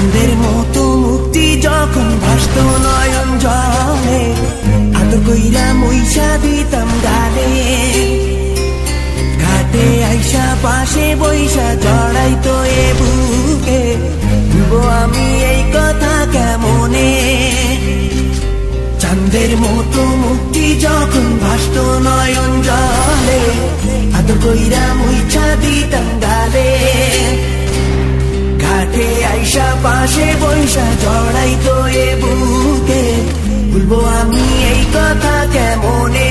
চাঁদের মতো মুক্তি যখন ভাসত নয়ন জলে, আদর কইরা মইসা দিতাম গালে। ঘাটে আইসা পাশে বইসা জড়াইতো এ বুকে, ভুলবো আমি এই কথা কেমনে। চাঁদের মতো মুক্তি যখন ভাসত নয়ন জলে, আদর কইরা মইসা দিতাম গালে। ঘাটে আইসা পাশে বইসা জড়াইতো এ বুকে, ভুলবো আমি এই কথা কেমনে।